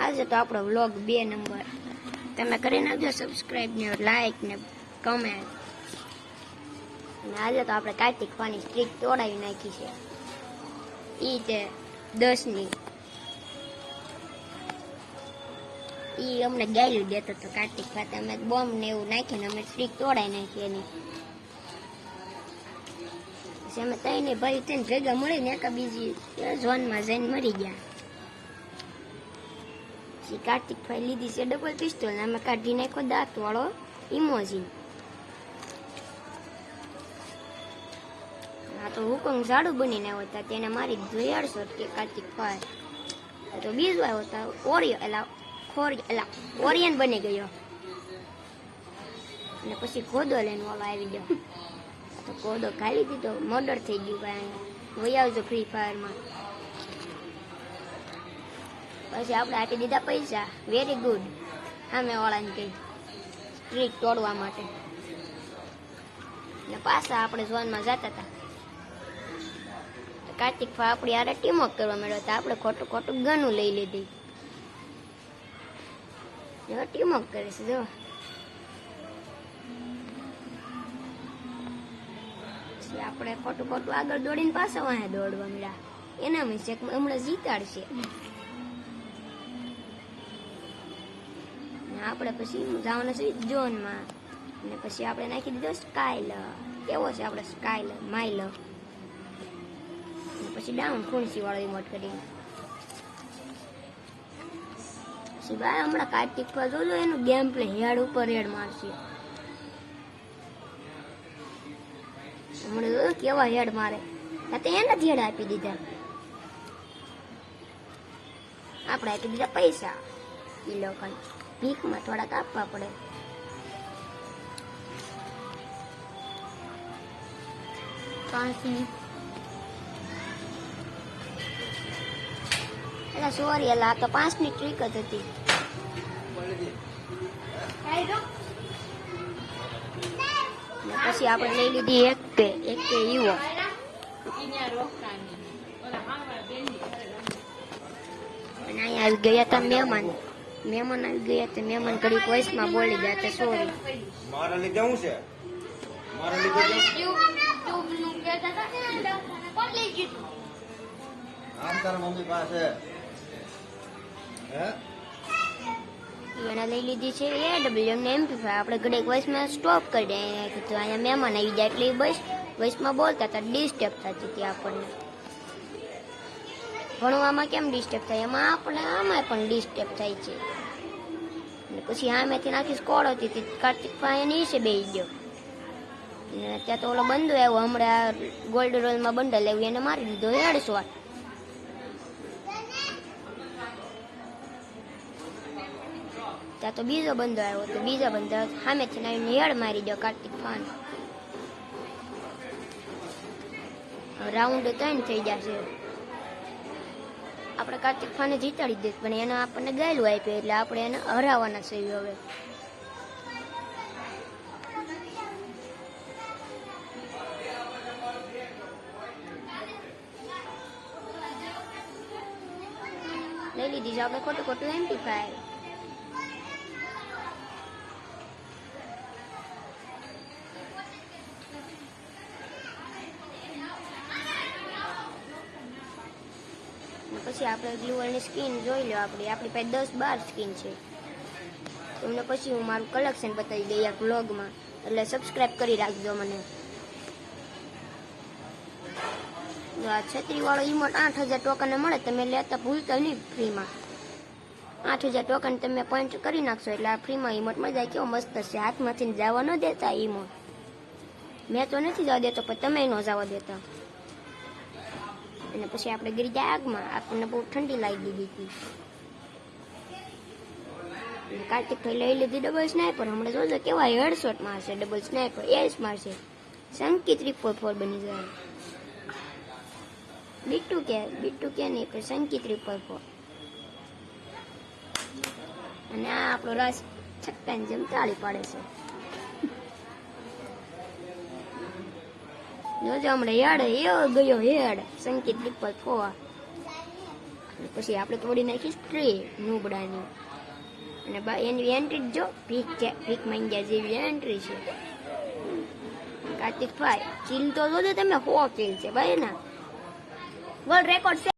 આજે તો આપણો વ્લોગ 2 નંબર. તમે કરી નાખજો સબસ્ક્રાઈબ ને લાઈક ને કમેન્ટ. અને આજે તો આપણે કાર્તિક ફાની સ્ટ્રીક તોડાવી નાખી છે. ઈ તે 10ની ઈ અમને ગાયલું દેતો તો કાર્તિક ફાતે અમે બોમ્બ ને એવું નાખીને અમે સ્ટ્રીક તોડાવી નાખી એની. પછી અમે તઈને ભાઈ તેને ભેગા મળીને એકા બીજી ઝોનમાં જઈને મરી ગયા. કાર્તિક ભાઈ લીધી છે ડબલ પિસ્તોલ ને અમે કાઢી નાખ્યો દાંત વાળો ઇમોજી. આ તો હુકમ ઝાડુ બનીને આવ્યો હતા તેને મારી દીધું 150 કે કાર્તિક ભાઈ. તો બીજો આવ્યો હતા ઓરિયન બની ગયો. અને પછી ખોદો લઈને વાળો આવી ગયો. તો ખોદો ખાલી દીધો મર્ડર થઈ ગયું ભાઈ. વહી આવજો ફ્રી ફાયરમાં. પછી આપણે આપી દીધા પૈસા. Very good. સામે વાળાને કહી સ્ટ્રીક તોડવા માટે. ને પાછા આપણે ઝોનમાં જતા હતા. કાર્તિક ભાઈ આપણી યારે ટીમઅપ કરવા માંડ્યો હતા. આપણે ખોટું ગનું લઈ લીધી. ટીમઅપ કરે છે જો. આપણે ખોટું આગળ દોડીને પાછા વાંહે દોડવા મળ્યા. એના મિસે હમણાં જીતાડશે. આપણે પછી જવાના છે ઝોનમાં. અને પછી આપણે નાખી દીધો સ્કાયલર. કેવો છે આપણે સ્કાયલર માઇલર. પછી ડાઉન ખુણસી વાળો ઇમોટ કરીને. પછી ભાઈ હમણાં કાર્તિક પર જોજો એનું ગેમ પ્લે હેડ ઉપર હેડ મારશે. હમણાં જોયો કેવા હેડ મારે. તો એને જ હેડ આપી દીધા. આપણે આપી દીધા પૈસા. એ લોકોને ભીખમાં થોડાક આપવા પડે. એટલે સોરી આ તો 5ની ટ્રીક જ હતી. પછી આપણે લઈ લીધી એક કે ઈવો. અને અહીંયા આવી ગયા હતા મહેમાન આવી ગયા હતા. મહેમાન ઘડી વોઇસમાં બોલી ગયા હતા સોરી. મારા લીધે શું છે? મારા લીધે આમ તારા મમ્મી પાસે એને લઈ લીધી છે AW ને MP5. આપણે ઘડીક વોઇસમાં સ્ટોપ કરી દઈએ. કીધું અહીંયા મહેમાન આવી જાય એટલે બસ વોઇસમાં બોલતા હતા. ડિસ્ટર્બ થતી હતી આપણને. ભણવામાં કેમ ડિસ્ટર્બ થાય એમાં આપણે આમાં પણ ડિસ્ટર્બ થાય છે. અને પછી આમેથી નાખી સ્કોડ હતી કાર્તિક ભાઈ નીચે બેસી ગયો. ત્યાં તો ઓલો બંધો આવ્યો હમણાં ગોલ્ડ રોલમાં બંડલ આવ્યું એને મારી દીધો 150. ત્યાં તો બીજો બંધો આવ્યો તો બીજા બંધો સામેથી આવીને હેડ મારી દો કાર્તિક ફાન. રાઉન્ડ 3 થઈ જશે. આપણે કાર્તિક ફાને જીતાડી દીધું પણ એને આપણને ગાયલું આપ્યું એટલે આપણે એને હરાવવાના છે હવે. લઈ લીધી છે આપણે ખોટું MP5. પછી આપણે ગ્લુઅરની સ્કીન જોઈ લો. આપણી પાસે 10-12 સ્કીન છે. તમને પછી હું મારું કલેક્શન બતાવી દઈ આ વ્લોગમાં. એટલે સબસ્ક્રાઈબ કરી રાખજો મને. આ છત્રી વાળો ઇમોટ 8000 ટોકન મળે. તમે લેતા ભૂલતા નહીં ફ્રીમાં. 8000 ટોકન તમે પોઈન્ટ કરી નાખશો એટલે આ ફ્રીમાં ઇમોટ મળી જાય. કેવો મસ્ત છે. હાથમાંથી જવા ન દેતા ઇમોટ. મેં તો નથી જવા દેતો પણ તમે ન જવા દેતા. અને પછી આપણે ગરી જાય આગમાં. આપણને બહુ ઠંડી લાગી દીધી હતી. કાર્તિક ભાઈ લઈ લીધી ડબલ સ્નાઈપર. હમણાં જોજો કેવા હેડશોટ મારશે. ડબલ સ્નાઈપર એસ મારશે. સંકિત 344 બની જાય. બીટુ કે નહીં પણ સંકિત 344. અને આ આપણો રસ છક્કાની જેમ તાળી પાડે છે. જોજો હમણાં હેડ એવો ગયો હેડ સંકિત 444. પછી આપણે તોડી નાખી સ્ટ્રી નુબડાની અને એની એન્ટ્રી જો ભીખ માંગ્યા જેવી એન્ટ્રી છે. કાર્તિકભાઈ કિલ તો જોજો તમે 100 કિલ છે ભાઈ ના વર્લ્ડ રેકોર્ડ છે.